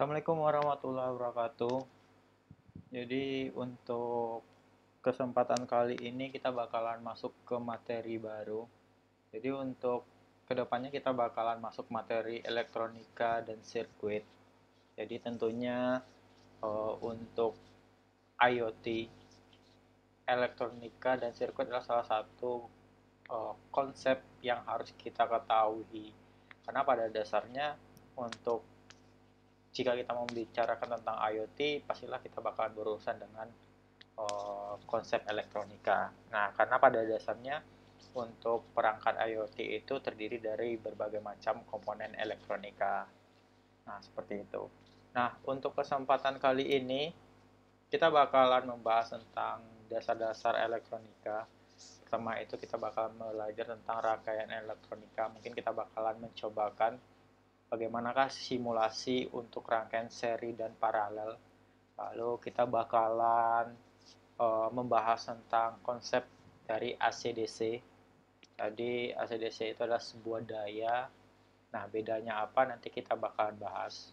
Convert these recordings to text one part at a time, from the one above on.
Assalamualaikum warahmatullahi wabarakatuh. Jadi untuk kesempatan kali ini kita bakalan masuk ke materi baru. Jadi untuk kedepannya kita bakalan masuk materi elektronika dan sirkuit. Jadi tentunya untuk IoT, elektronika dan sirkuit adalah salah satu konsep yang harus kita ketahui. Karena pada dasarnya untuk jika kita membicarakan tentang IoT, pastilah kita bakalan berurusan dengan konsep elektronika. Nah, karena pada dasarnya untuk perangkat IoT itu terdiri dari berbagai macam komponen elektronika. Nah, seperti itu. Nah, untuk kesempatan kali ini kita bakalan membahas tentang dasar-dasar elektronika. Pertama itu kita bakalan belajar tentang rangkaian elektronika. Mungkin kita bakalan mencobakan bagaimanakah simulasi untuk rangkaian seri dan paralel. Lalu kita bakalan membahas tentang konsep dari AC/DC. Jadi AC/DC itu adalah sebuah daya. Nah, bedanya apa nanti kita bakalan bahas.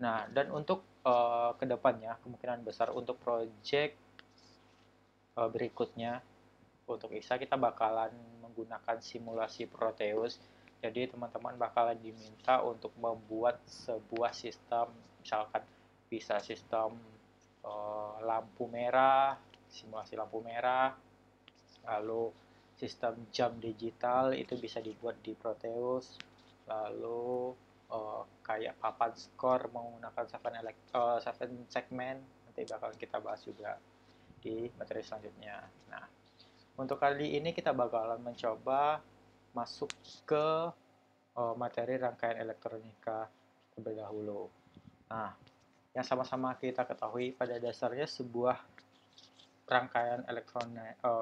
Nah, dan untuk kedepannya kemungkinan besar untuk project berikutnya untuk ISA kita bakalan menggunakan simulasi Proteus. Jadi teman-teman bakalan diminta untuk membuat sebuah sistem, misalkan bisa sistem lampu merah, simulasi lampu merah, lalu sistem jam digital itu bisa dibuat di Proteus, lalu kayak papan skor menggunakan 7 segmen nanti bakal kita bahas juga di materi selanjutnya. Nah, untuk kali ini kita bakalan mencoba masuk ke materi rangkaian elektronika terlebih dahulu. Nah, yang sama-sama kita ketahui pada dasarnya sebuah rangkaian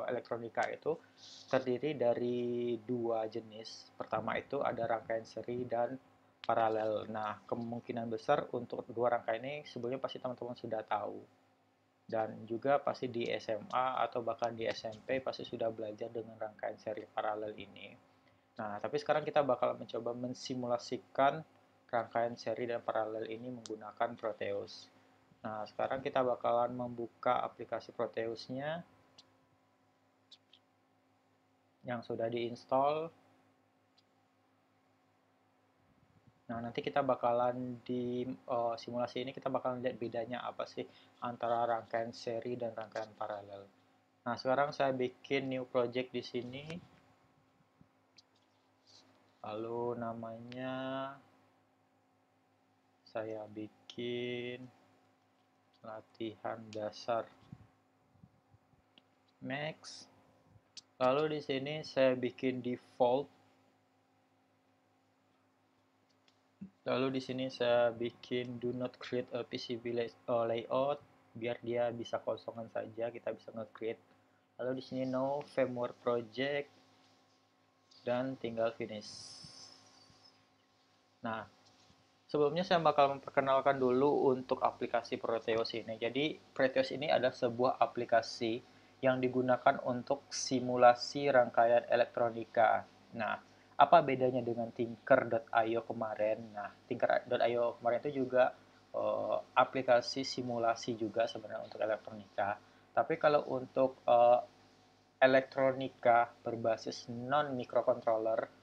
elektronika itu terdiri dari dua jenis. Pertama itu ada rangkaian seri dan paralel. Nah, kemungkinan besar untuk dua rangkaian ini sebelumnya pasti teman-teman sudah tahu. Dan juga pasti di SMA atau bahkan di SMP pasti sudah belajar dengan rangkaian seri paralel ini. Nah, tapi sekarang kita bakal mencoba mensimulasikan rangkaian seri dan paralel ini menggunakan Proteus. Nah, sekarang kita bakalan membuka aplikasi Proteusnya yang sudah diinstal. Nah, nanti kita bakalan di simulasi ini kita bakalan lihat bedanya apa sih antara rangkaian seri dan rangkaian paralel. Nah, sekarang saya bikin new project di sini. Lalu namanya saya bikin latihan dasar Max. Lalu di sini saya bikin default. Lalu di sini saya bikin do not create a PCB layout biar dia bisa kosongan saja, kita bisa nge-create. Lalu di sini no firmware project dan tinggal finish. Nah, sebelumnya saya bakal memperkenalkan dulu untuk aplikasi Proteus ini. Jadi, Proteus ini adalah sebuah aplikasi yang digunakan untuk simulasi rangkaian elektronika. Nah, apa bedanya dengan Tinker.io kemarin? Nah, Tinker.io kemarin itu juga aplikasi simulasi juga sebenarnya untuk elektronika. Tapi kalau untuk elektronika berbasis non microcontroller,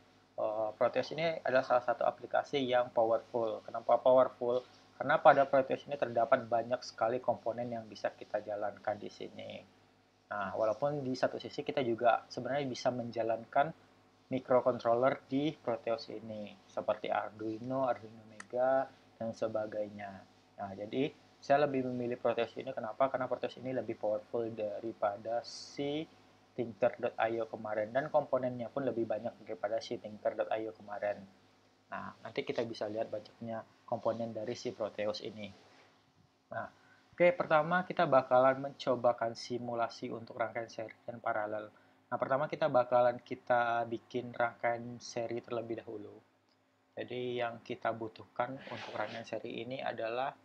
Proteus ini adalah salah satu aplikasi yang powerful. Kenapa powerful? Karena pada Proteus ini terdapat banyak sekali komponen yang bisa kita jalankan di sini. Nah, walaupun di satu sisi kita juga sebenarnya bisa menjalankan microcontroller di Proteus ini, seperti Arduino, Arduino Mega, dan sebagainya. Nah, jadi saya lebih memilih Proteus ini. Kenapa? Karena Proteus ini lebih powerful daripada si Tinker.io kemarin, dan komponennya pun lebih banyak daripada si Tinker.io kemarin. Nah, nanti kita bisa lihat banyaknya komponen dari si Proteus ini. Nah, oke, pertama kita bakalan mencobakan simulasi untuk rangkaian seri dan paralel. Nah, pertama kita bikin rangkaian seri terlebih dahulu. Jadi yang kita butuhkan untuk rangkaian seri ini adalah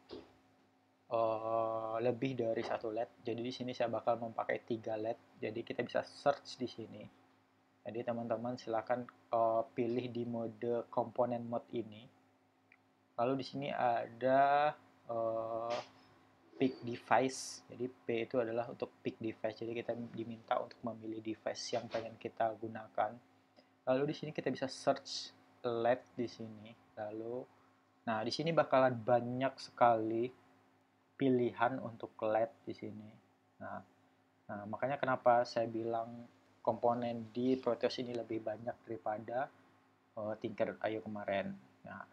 lebih dari satu LED. Jadi di sini saya bakal memakai 3 LED. Jadi kita bisa search di sini. Jadi teman-teman silakan pilih di mode komponen mode ini. Lalu di sini ada pick device. Jadi P itu adalah untuk pick device. Jadi kita diminta untuk memilih device yang pengen kita gunakan. Lalu di sini kita bisa search LED di sini. Lalu, nah di sini bakalan banyak sekali pilihan untuk LED di sini. Nah, makanya kenapa saya bilang komponen di Proteus ini lebih banyak daripada Tinker.io kemarin. Nah,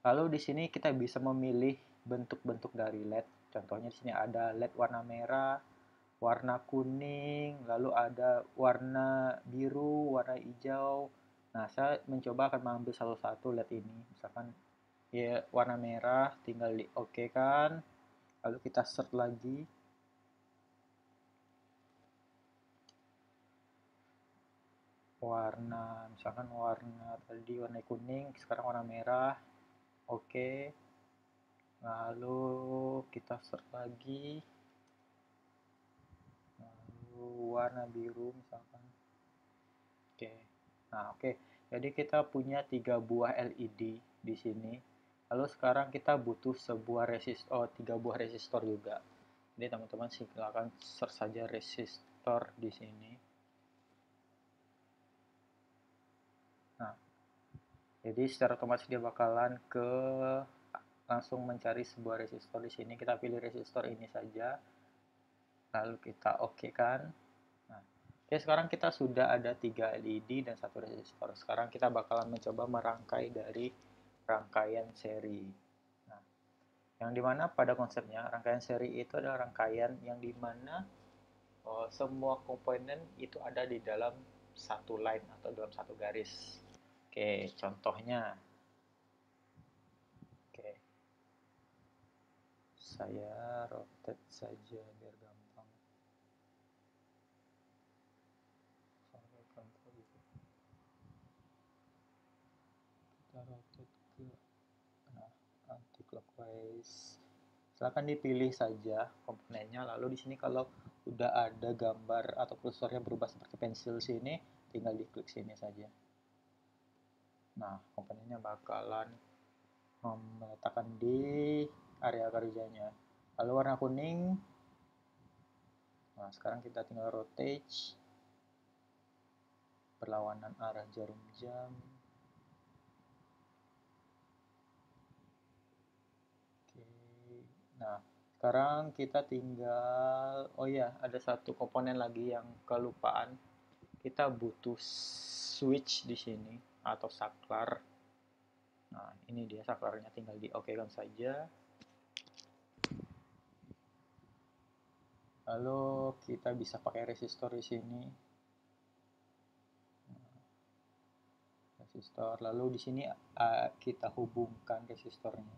lalu di sini kita bisa memilih bentuk-bentuk dari LED. Contohnya di sini ada LED warna merah, warna kuning, lalu ada warna biru, warna hijau. Nah, saya mencoba akan mengambil satu-satu LED ini. Misalkan ya warna merah, tinggal di OK kan. Lalu kita search lagi. Misalkan warna tadi warna kuning, sekarang warna merah. Oke. Lalu kita search lagi. Lalu warna biru misalkan. Oke. Nah, oke. Jadi kita punya 3 buah LED di sini. Lalu sekarang kita butuh 3 buah resistor juga. Jadi teman-teman silakan search saja resistor di sini. Nah, jadi secara otomatis dia bakalan langsung mencari sebuah resistor di sini. Kita pilih resistor ini saja. Lalu kita OK kan. Nah, oke, sekarang kita sudah ada 3 LED dan 1 resistor. Sekarang kita bakalan mencoba merangkai dari rangkaian seri. Nah, yang dimana pada konsepnya rangkaian seri itu adalah rangkaian yang dimana semua komponen itu ada di dalam satu line atau dalam satu garis. Oke, contohnya. Oke, saya rotate saja biar gampang. Kita rotate ke anti clockwise. Silahkan dipilih saja komponennya. Lalu di sini kalau udah ada gambar atau kursornya berubah seperti pensil sini, tinggal diklik sini saja. Nah, komponennya bakalan meletakkan di area kerjanya. Lalu warna kuning. Nah, sekarang kita tinggal rotate berlawanan arah jarum jam. Oke. Nah, sekarang kita tinggal, oh ya, ada satu komponen lagi yang kelupaan. Kita butuh switch di sini atau saklar. Nah, ini dia saklarnya, tinggal di OK kan saja. Lalu kita bisa pakai resistor di sini. Resistor. Lalu di sini kita hubungkan resistornya.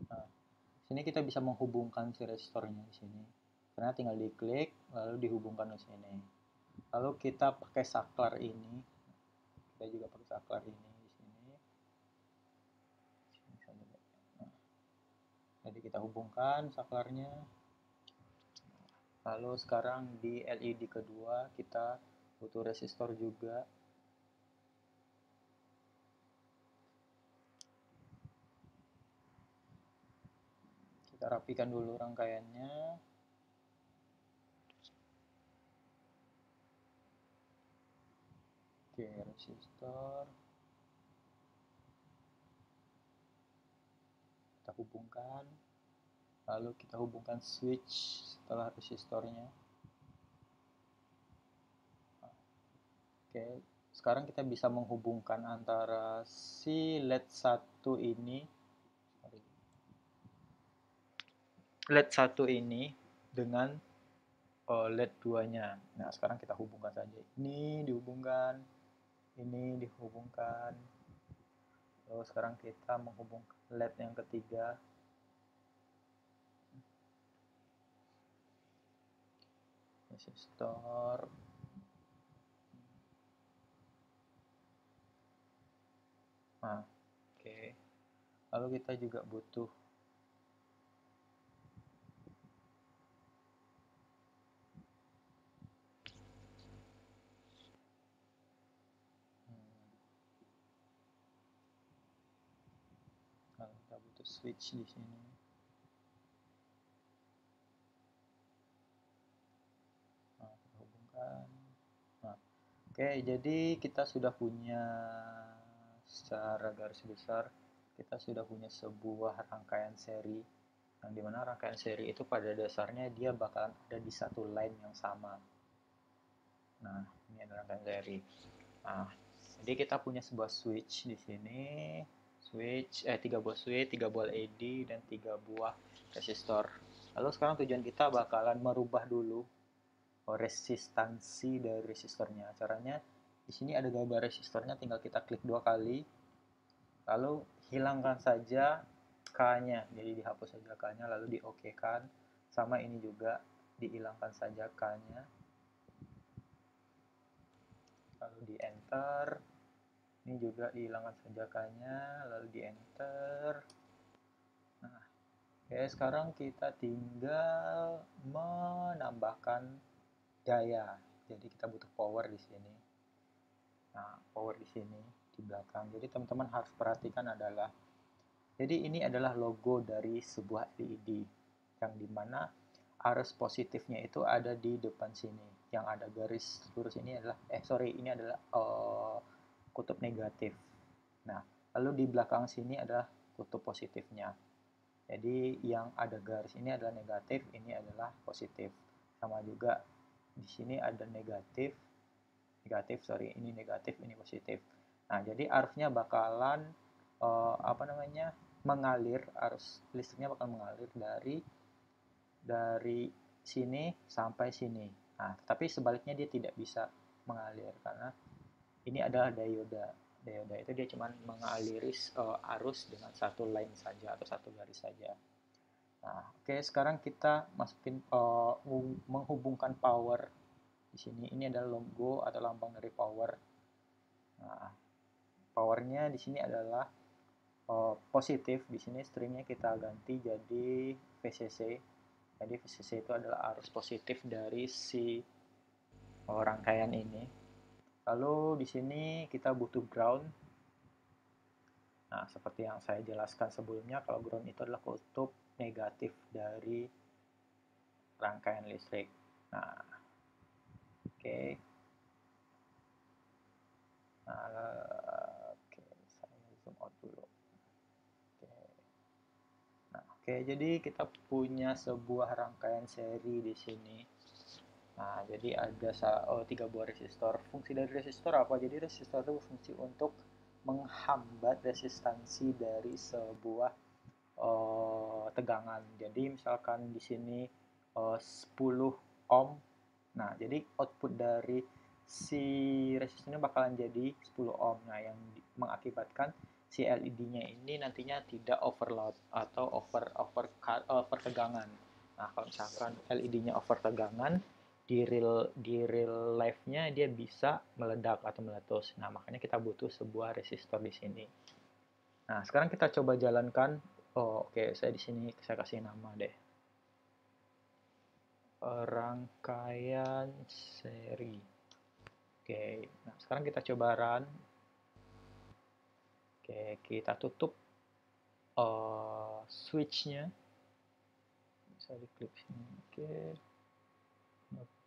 Nah, sini kita bisa menghubungkan si resistornya di sini. Karena tinggal diklik lalu dihubungkan ke sini. Lalu kita pakai saklar ini. Kita juga pakai saklar ini di sini. Nah, jadi kita hubungkan saklarnya. Lalu sekarang di LED kedua kita butuh resistor juga. Kita rapikan dulu rangkaiannya. Oke, resistor. Kita hubungkan. Lalu kita hubungkan switch setelah resistornya. Oke, sekarang kita bisa menghubungkan antara si LED 1 ini dengan LED 2-nya. Nah, sekarang kita hubungkan saja. Ini dihubungkan, ini dihubungkan. Lalu sekarang kita menghubungkan LED yang ketiga. Resistor. Nah, oke. Lalu kita juga butuh kita butuh switch di sini. Nah, kita hubungkan. Nah, oke, jadi kita sudah punya, secara garis besar kita sudah punya sebuah rangkaian seri, yang dimana rangkaian seri itu pada dasarnya dia bakalan ada di satu line yang sama. Nah, ini adalah rangkaian seri. Nah, jadi kita punya sebuah switch di sini, tiga buah switch, tiga buah LED, dan tiga buah resistor. Lalu sekarang tujuan kita bakalan merubah dulu resistansi dari resistornya. Caranya di sini ada gambar resistornya, tinggal kita klik dua kali, lalu hilangkan saja K-nya, jadi dihapus saja K-nya, lalu di OK-kan. Sama ini juga dihilangkan saja K-nya, lalu di enter. Ini juga dihilangkan saja K-nya, lalu di enter. Nah, oke, sekarang kita tinggal menambahkan daya. Jadi kita butuh power di sini. Nah, power di sini di belakang. Jadi teman-teman harus perhatikan adalah, jadi ini adalah logo dari sebuah LED, yang dimana arus positifnya itu ada di depan sini. Yang ada garis lurus ini adalah, ini adalah kutub negatif. Nah, lalu di belakang sini adalah kutub positifnya. Jadi yang ada garis ini adalah negatif, ini adalah positif. Sama juga di sini ada negatif, ini negatif, ini positif. Nah, jadi arusnya bakalan mengalir, arus listriknya bakal mengalir dari sini sampai sini. Nah, tapi sebaliknya dia tidak bisa mengalir karena ini adalah dioda. Dioda itu dia cuma mengaliri arus dengan satu line saja atau satu garis saja. Nah, oke, sekarang kita masukin menghubungkan power di sini. Ini adalah logo atau lambang dari power. Nah, powernya di sini adalah positif. Di sini stringnya kita ganti jadi VCC. Jadi VCC itu adalah arus positif dari si rangkaian ini. Lalu di sini kita butuh ground. Nah, seperti yang saya jelaskan sebelumnya, kalau ground itu adalah kutub negatif dari rangkaian listrik. Nah, oke. Nah, oke, saya zoom out dulu. Oke. Nah, oke, jadi kita punya sebuah rangkaian seri di sini. Nah, jadi ada tiga buah resistor. Fungsi dari resistor apa? Jadi resistor itu berfungsi untuk menghambat resistansi dari sebuah tegangan. Jadi misalkan di sini 10 ohm. Nah, jadi output dari si resistornya bakalan jadi 10 ohm. Nah, yang mengakibatkan si LED-nya ini nantinya tidak overload atau over tegangan. Nah, kalau misalkan LED-nya over tegangan, di real life-nya dia bisa meledak atau meletus. Nah, makanya kita butuh sebuah resistor di sini. Nah, sekarang kita coba jalankan. Oke, saya di sini saya kasih nama deh. Rangkaian seri. Oke, nah sekarang kita coba run. Oke, kita tutup switch-nya. Bisa diklik sini. Oke,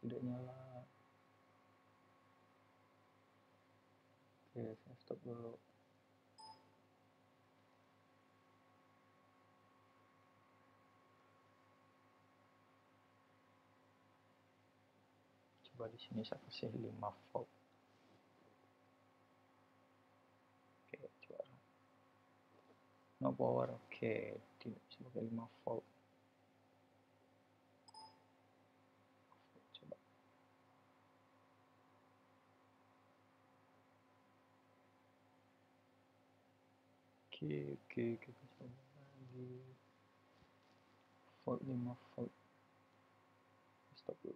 tidak nyala. Oke, saya stop dulu. Coba di sini saya kasih 5 volt. Oke, coba. No power. Oke, tidak bisa pakai 5 volt. Coba. Oke, kita coba lagi. Volt 5 volt. Stop dulu.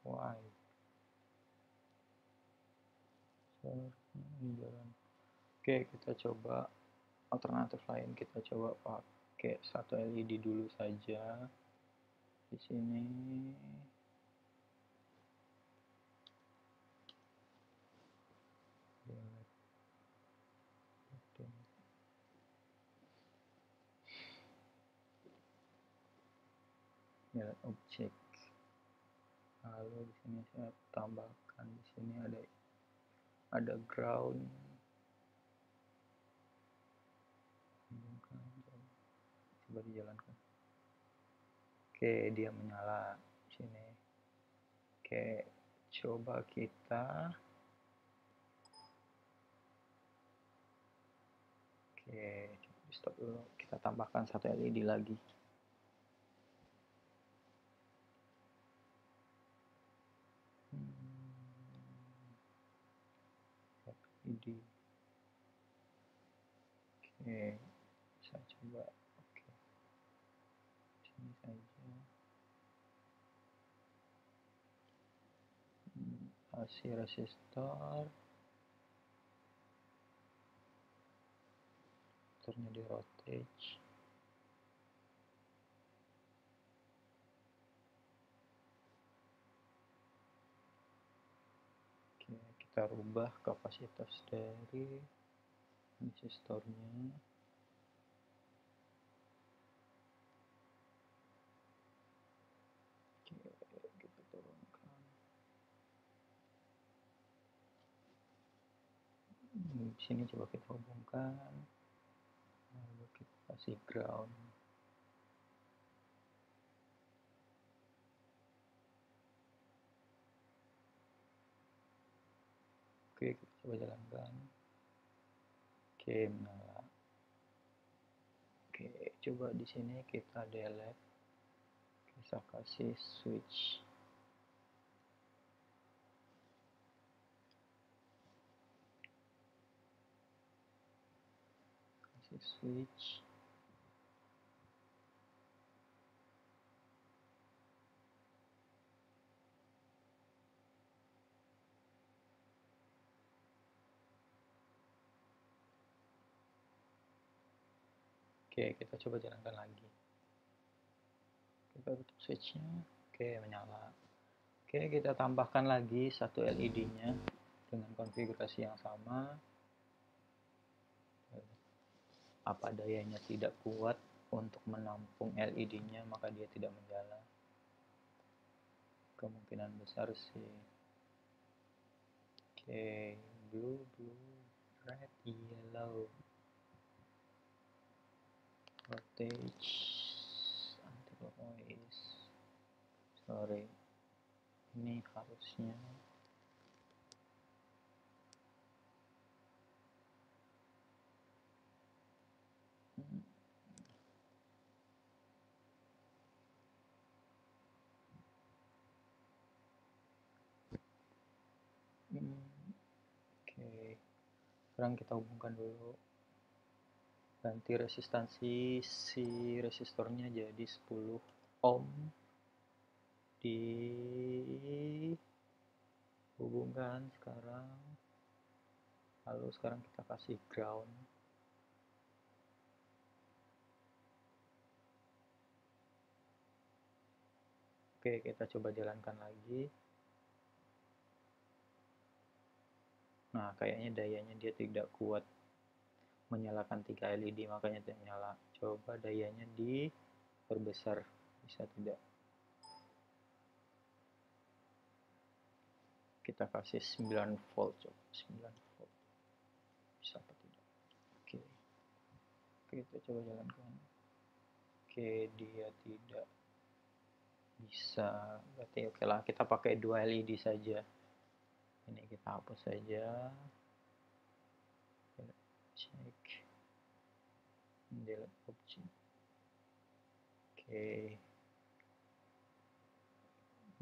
Why? ini jalan. Oke, kita coba alternatif lain, kita coba pakai satu LED dulu saja di sini. Delete objek. Lalu di sini saya tambahkan, di sini ada ground. Coba dijalankan. Oke, dia menyala di sini. Oke, coba kita stop dulu. Kita tambahkan satu LED lagi. LED. Oke, saya coba. Oke, sini saja. AC resistor. Resistornya di rotate. Oke, kita rubah kapasitas dari resistornya. Oke, kita turunkan. Di sini coba kita hubungkan. Lalu kita kasih ground. Oke, kita coba jalankan. Oke, menyala. Oke, coba di sini kita delete. Kita kasih switch. Kasih switch. Oke, kita coba jalankan lagi. Kita tutup switchnya. Oke, menyala. Oke, kita tambahkan lagi satu LED-nya dengan konfigurasi yang sama. Apa dayanya tidak kuat untuk menampung LED-nya, maka dia tidak menyala. Kemungkinan besar sih. Oke, blue, red, yellow. Voltage anti-clockwise. Sorry, ini harusnya Oke, sekarang kita hubungkan dulu. Ganti resistansi si resistornya jadi 10 ohm. Dihubungkan sekarang. Lalu sekarang kita kasih ground. Oke, kita coba jalankan lagi. Nah, kayaknya dayanya dia tidak kuat menyalakan 3 LED, makanya tidak menyala. Coba dayanya diperbesar, bisa tidak? Kita kasih 9 volt, coba 9 volt. Bisa apa tidak? Oke. Kita coba jalankan. Oke, dia tidak bisa. Berarti oke lah, kita pakai 2 LED saja. Ini kita hapus saja. Cek. Delete objek. Oke.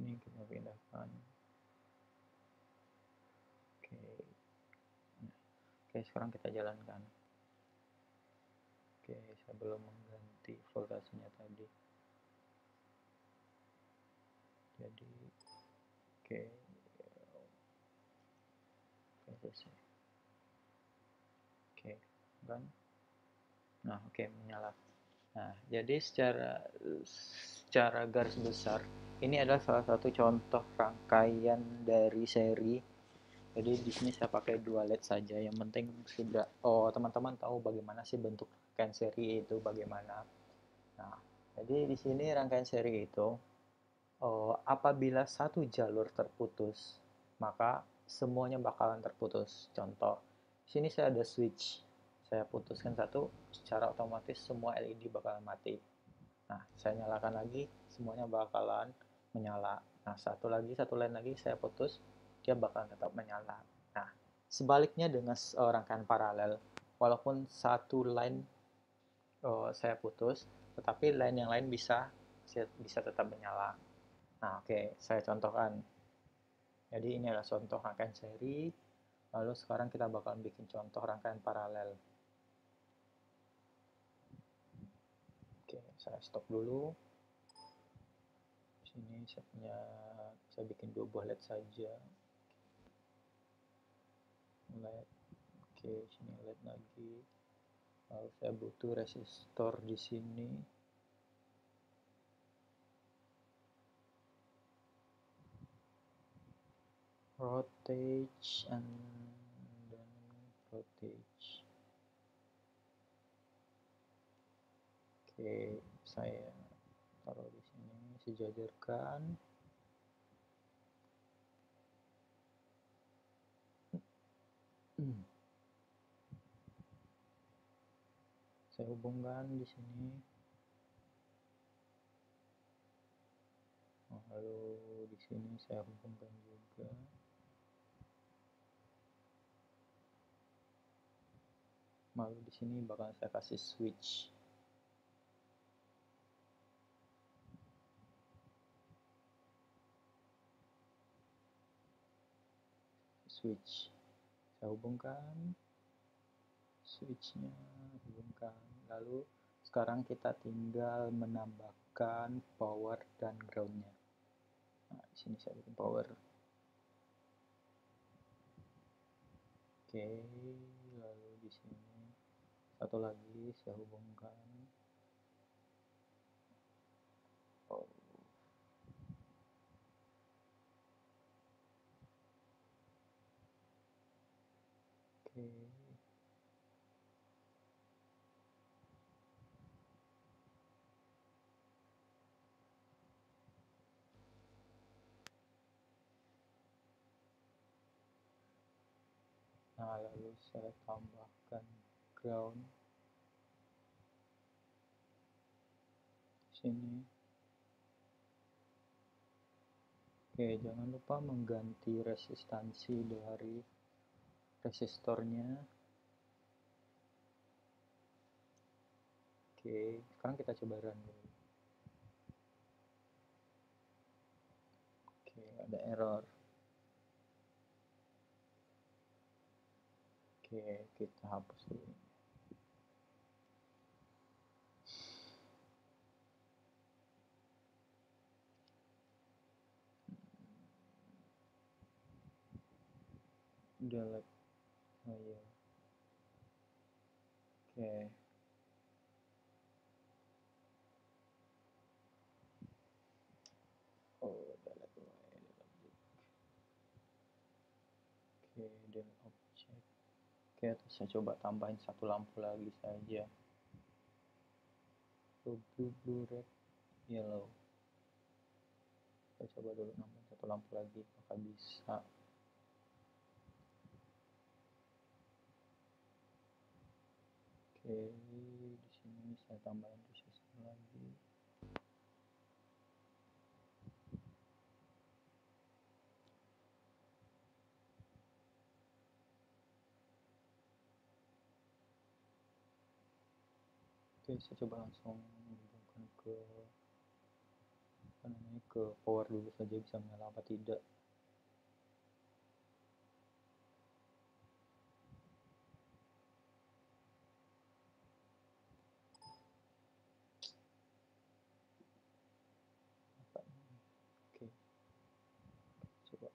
Ini kita pindahkan. Oke. Oke, sekarang kita jalankan. Oke, saya belum mengganti voltasenya tadi. Jadi, oke, selesai. kan. Nah, oke, menyala. Nah, jadi secara garis besar ini adalah salah satu contoh rangkaian dari seri. Jadi di sini saya pakai dua LED saja. Yang penting sudah teman-teman tahu bagaimana sih bentuk rangkaian seri itu bagaimana. Nah, jadi di sini rangkaian seri itu apabila satu jalur terputus, maka semuanya bakalan terputus. Contoh, di sini saya ada switch. Saya putuskan satu, secara otomatis semua LED bakalan mati. Nah, saya nyalakan lagi, semuanya bakalan menyala. Nah, satu lain lagi saya putus, dia bakalan tetap menyala. Nah, sebaliknya dengan rangkaian paralel, walaupun satu line saya putus, tetapi line yang lain bisa tetap menyala. Nah, oke, saya contohkan. Jadi ini adalah contoh rangkaian seri, lalu sekarang kita bakalan bikin contoh rangkaian paralel. Oke, saya stop dulu. Sini saya bikin dua buah LED saja. LED. Oke, sini LED lagi. Lalu saya butuh resistor di sini. Voltage and then voltage. Oke, saya taruh di sini, sejajarkan. Saya hubungkan di sini. Lalu di sini saya hubungkan juga. Lalu di sini bakal saya kasih switch. Saya hubungkan switchnya, hubungkan. Lalu sekarang kita tinggal menambahkan power dan groundnya. Nah, di sini saya bikin power. Oke, lalu di sini satu lagi saya hubungkan. Oh. Oke. Nah, lalu saya tambahkan ground sini. Oke, jangan lupa mengganti resistansi dari resistornya. Oke, sekarang kita coba run dulu. Oke, ada error. Oke, kita hapus dulu. Delete. Oh iya. Oke. Oh, delete object. Oke, delete object. Oke, terus saya coba tambahin satu lampu lagi saja. Blue, red, yellow. Kita coba dulu nambahin satu lampu lagi, apakah bisa. Oke, di sini saya tambahin resistor lagi. Oke, saya coba langsung hubungkan ke power dulu saja, bisa menyala apa tidak. Oke, coba.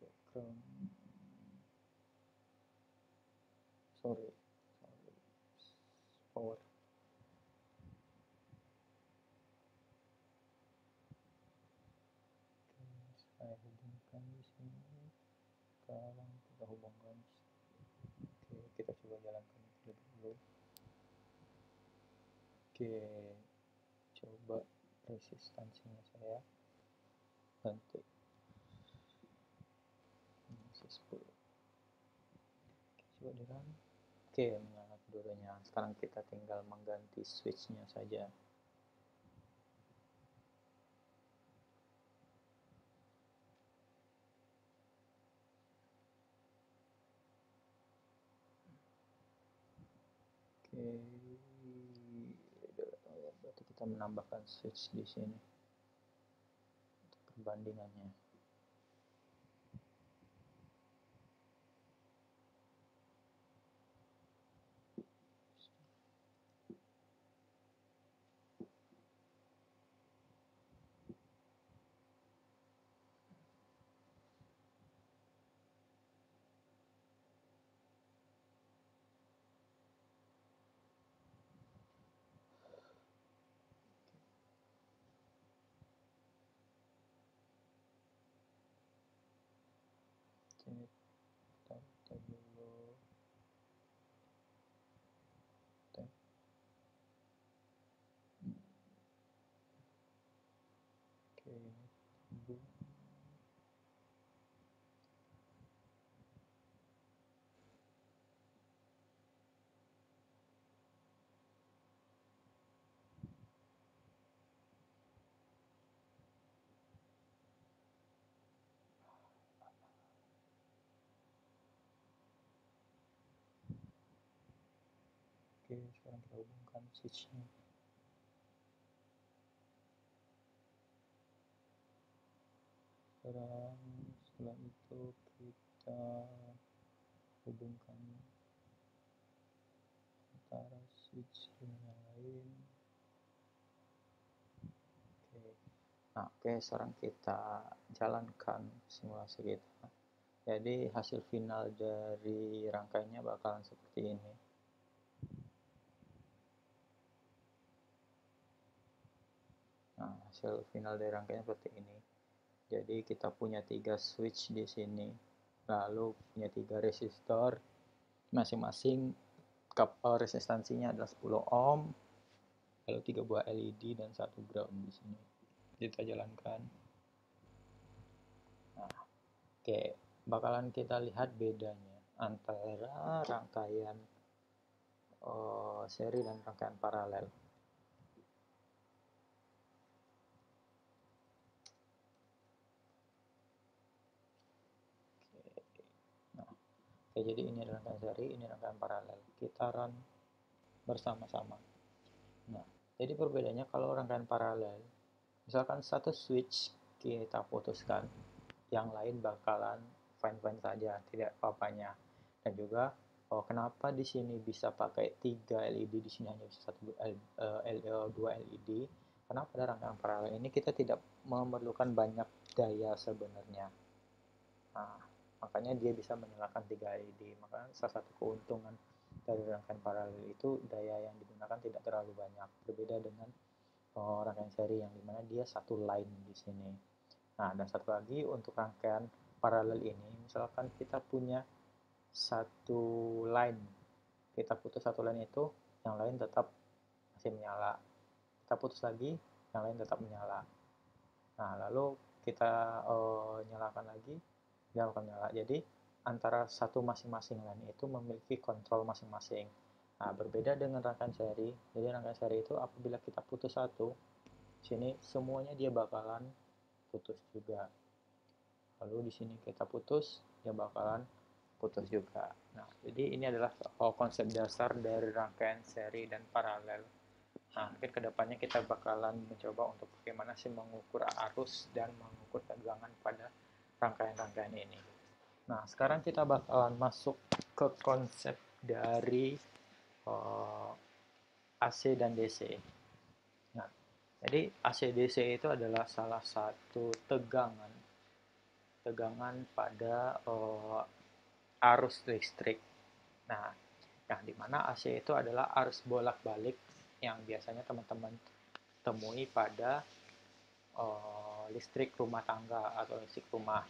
background, sorry, power. Saya hubungkan di sini. Sekarang kita hubungkan. Oke, kita coba jalankan terlebih dulu. Oke, coba resistansinya saya ganti masih 10. Coba di run. Oke, menyala keduanya. Sekarang kita tinggal mengganti switchnya saja. Oke, berarti kita menambahkan switch di sini untuk perbandingannya. Sini kita tab dulu. Tab. Oke, ini Oke, sekarang kita hubungkan switchnya. Setelah itu kita hubungkan antara switch dengan yang lain. Oke. Nah, oke, sekarang kita jalankan simulasi kita. Jadi hasil final dari rangkaiannya bakalan seperti ini. Nah, hasil final dari rangkaiannya seperti ini. Jadi kita punya 3 switch di sini, lalu punya 3 resistor, masing-masing resistansinya adalah 10 ohm, lalu 3 buah LED dan 1 ground di sini. Kita jalankan. Nah, oke, bakalan kita lihat bedanya antara rangkaian seri dan rangkaian paralel. Nah, oke, jadi ini rangkaian seri, ini rangkaian paralel. Kita run bersama-sama. Nah, jadi perbedaannya kalau rangkaian paralel, misalkan satu switch kita putuskan, yang lain bakalan fine-fine saja, tidak apa-apanya. Dan juga kenapa di sini bisa pakai 3 LED, di sini hanya bisa 2 LED? Karena pada rangkaian paralel ini kita tidak memerlukan banyak daya sebenarnya. Nah, makanya dia bisa menyalakan 3 LED. Maka salah satu keuntungan dari rangkaian paralel itu daya yang digunakan tidak terlalu banyak. Berbeda dengan rangkaian seri yang dimana dia satu line di sini. Nah, dan satu lagi untuk rangkaian paralel ini, misalkan kita punya satu line, kita putus satu line itu, yang lain tetap masih menyala. Kita putus lagi, yang lain tetap menyala. Nah, lalu kita nyalakan lagi, dia akan menyala. Jadi antara satu masing-masing line itu memiliki kontrol masing-masing. Nah, berbeda dengan rangkaian seri. Jadi rangkaian seri itu apabila kita putus satu, sini semuanya dia bakalan putus juga. Lalu di sini kita putus, dia bakalan putus juga. Nah, jadi ini adalah konsep dasar dari rangkaian seri dan paralel. Nah, mungkin kedepannya kita bakalan mencoba untuk bagaimana sih mengukur arus dan mengukur tegangan pada rangkaian-rangkaian ini. Nah, sekarang kita bakalan masuk ke konsep dari AC dan DC. Nah, jadi AC DC itu adalah salah satu tegangan tegangan pada arus listrik. Nah, yang dimana AC itu adalah arus bolak-balik yang biasanya teman-teman temui pada listrik rumah tangga atau listrik rumah.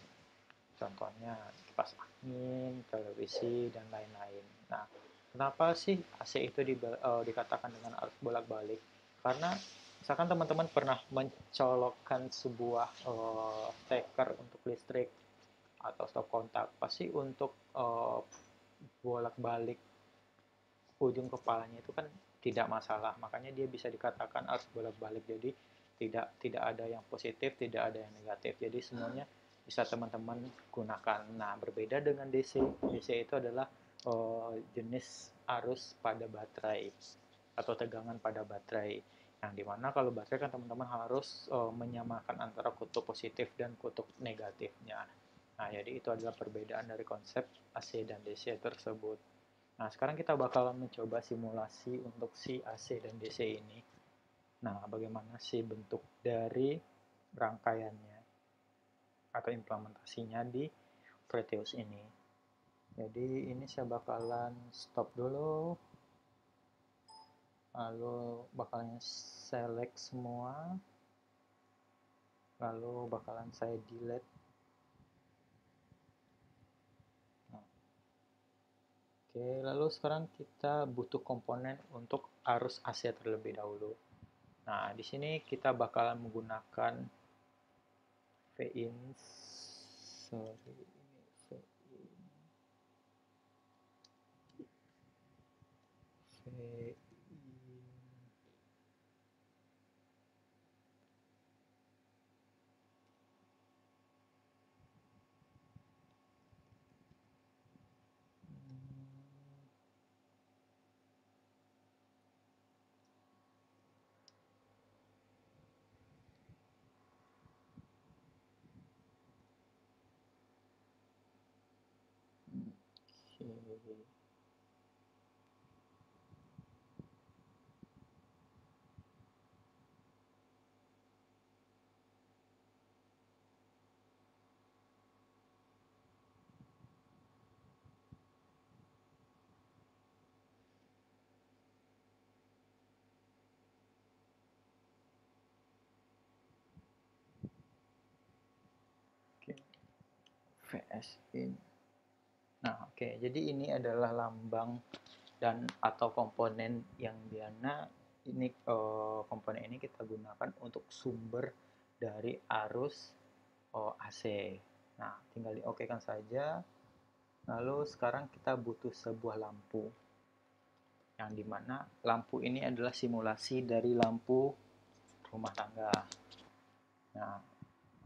Contohnya kipas angin, televisi, dan lain-lain. Nah, kenapa sih AC itu dikatakan dengan arus bolak-balik? Karena misalkan teman-teman pernah mencolokkan sebuah steker untuk listrik atau stop kontak, pasti untuk bolak-balik ujung kepalanya itu kan tidak masalah. Makanya dia bisa dikatakan arus bolak-balik. Jadi tidak ada yang positif, tidak ada yang negatif. Jadi semuanya bisa teman-teman gunakan. Nah, berbeda dengan DC. DC itu adalah jenis arus pada baterai atau tegangan pada baterai. Yang dimana kalau baterai kan teman-teman harus menyamakan antara kutub positif dan kutub negatifnya. Nah, jadi itu adalah perbedaan dari konsep AC dan DC tersebut. Nah, sekarang kita bakalan mencoba simulasi untuk si AC dan DC ini. Nah, bagaimana sih bentuk dari rangkaiannya atau implementasinya di Proteus ini. Jadi ini saya bakalan stop dulu, lalu bakalan select semua, lalu bakalan saya delete. Oke, lalu sekarang kita butuh komponen untuk arus AC terlebih dahulu. Nah, di sini kita bakalan menggunakan Vin, VS in. Nah, oke. Jadi ini adalah lambang dan atau komponen yang dimana ini komponen ini kita gunakan untuk sumber dari arus AC. Nah, tinggal di oke kan saja. Lalu sekarang kita butuh sebuah lampu. Yang dimana lampu ini adalah simulasi dari lampu rumah tangga. Nah,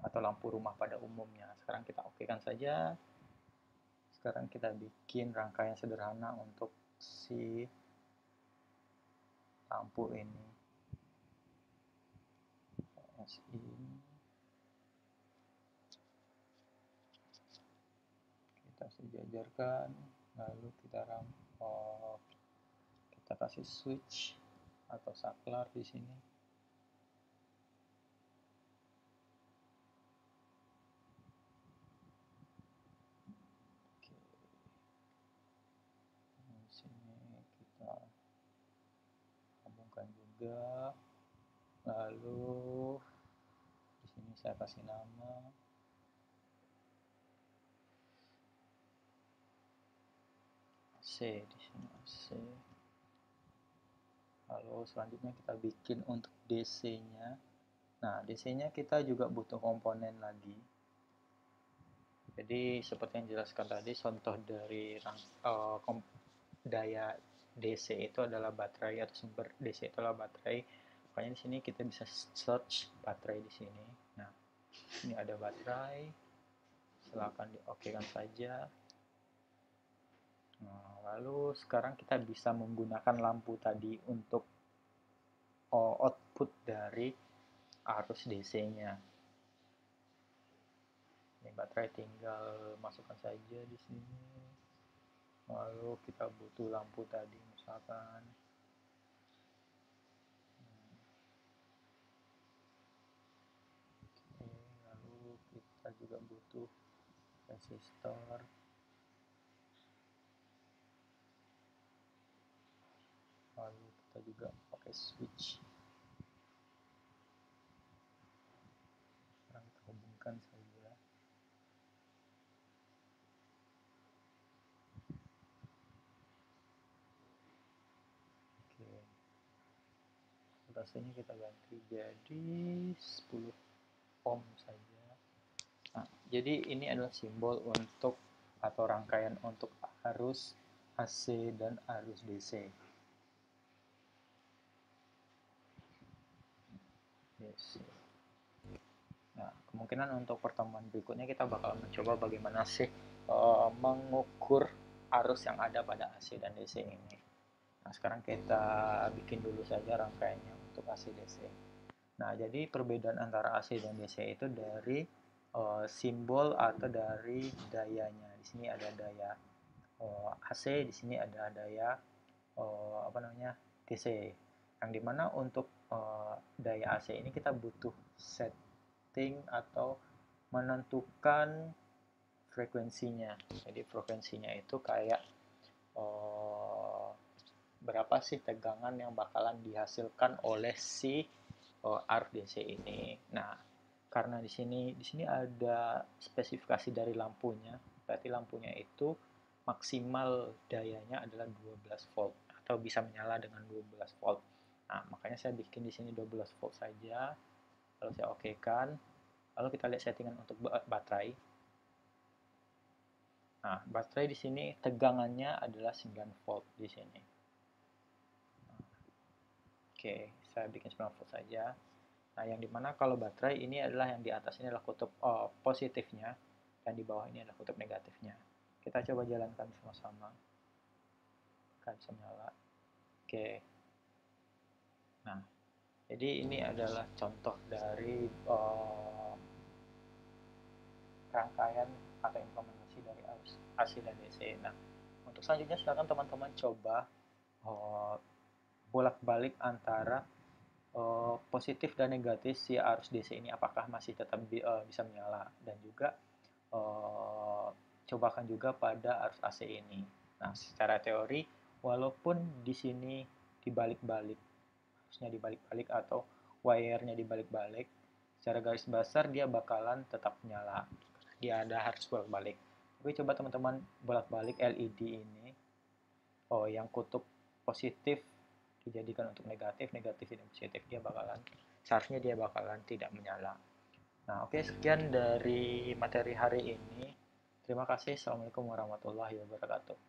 atau lampu rumah pada umumnya. Sekarang kita okekan saja. Sekarang kita bikin rangkaian sederhana untuk si lampu ini. Kita sejajarkan, lalu kita kita kasih switch atau saklar di sini. Kita hubungkan juga, lalu di sini saya kasih nama AC, di sini AC. Lalu selanjutnya kita bikin untuk DC-nya. Nah, DC-nya kita juga butuh komponen lagi. Jadi seperti yang dijelaskan tadi, contoh dari daya DC itu adalah baterai atau sumber DC itu adalah baterai. Makanya di sini kita bisa search baterai di sini. Nah, ini ada baterai. Silakan diokekan saja. Nah, lalu sekarang kita bisa menggunakan lampu tadi untuk output dari arus DC-nya. Ini baterai tinggal masukkan saja di sini. Lalu kita butuh lampu tadi misalkan. Oke, lalu kita juga butuh resistor, lalu kita juga pakai switch. Sekarang kita hubungkan saja. Oke, voltasenya kita ganti jadi 10 ohm saja. Nah, jadi ini adalah simbol untuk atau rangkaian untuk arus AC dan arus DC. Yes. Nah, kemungkinan untuk pertemuan berikutnya kita bakal mencoba bagaimana sih mengukur arus yang ada pada AC dan DC ini. Nah, sekarang kita bikin dulu saja rangkaiannya untuk AC DC. Nah, jadi perbedaan antara AC dan DC itu dari simbol atau dari dayanya. Di sini ada daya AC, di sini ada daya DC. Yang dimana untuk daya AC ini kita butuh setting atau menentukan frekuensinya. Jadi frekuensinya itu kayak berapa sih tegangan yang bakalan dihasilkan oleh si arus DC ini. Nah, karena di sini ada spesifikasi dari lampunya, berarti lampunya itu maksimal dayanya adalah 12 volt atau bisa menyala dengan 12 volt. Nah, makanya saya bikin di sini 12 volt saja. Lalu saya okekan. Lalu kita lihat settingan untuk baterai. Nah, baterai di sini tegangannya adalah 9 volt di sini. Oke, saya bikin 9 volt saja. Nah, yang dimana kalau baterai ini adalah yang di atas ini adalah kutub positifnya, dan di bawah ini adalah kutub negatifnya. Kita coba jalankan sama-sama. Akan bisa menyala. Oke. Nah, jadi ini adalah contoh dari rangkaian atau implementasi dari AC dan DC. Nah, untuk selanjutnya silakan teman-teman coba bolak-balik antara positif dan negatif si arus DC ini apakah masih tetap bisa menyala, dan juga cobakan juga pada arus AC ini. Nah, secara teori walaupun di sini dibalik-balik, harusnya dibalik-balik atau wire-nya dibalik-balik, secara garis besar dia bakalan tetap menyala. Dia ada harus bolak-balik. Tapi coba teman-teman bolak-balik LED ini, yang kutub positif dijadikan untuk negatif, negatif dan positif, dia bakalan seharusnya dia bakalan tidak menyala. Nah, oke, sekian dari materi hari ini. Terima kasih. Assalamualaikum warahmatullahi wabarakatuh.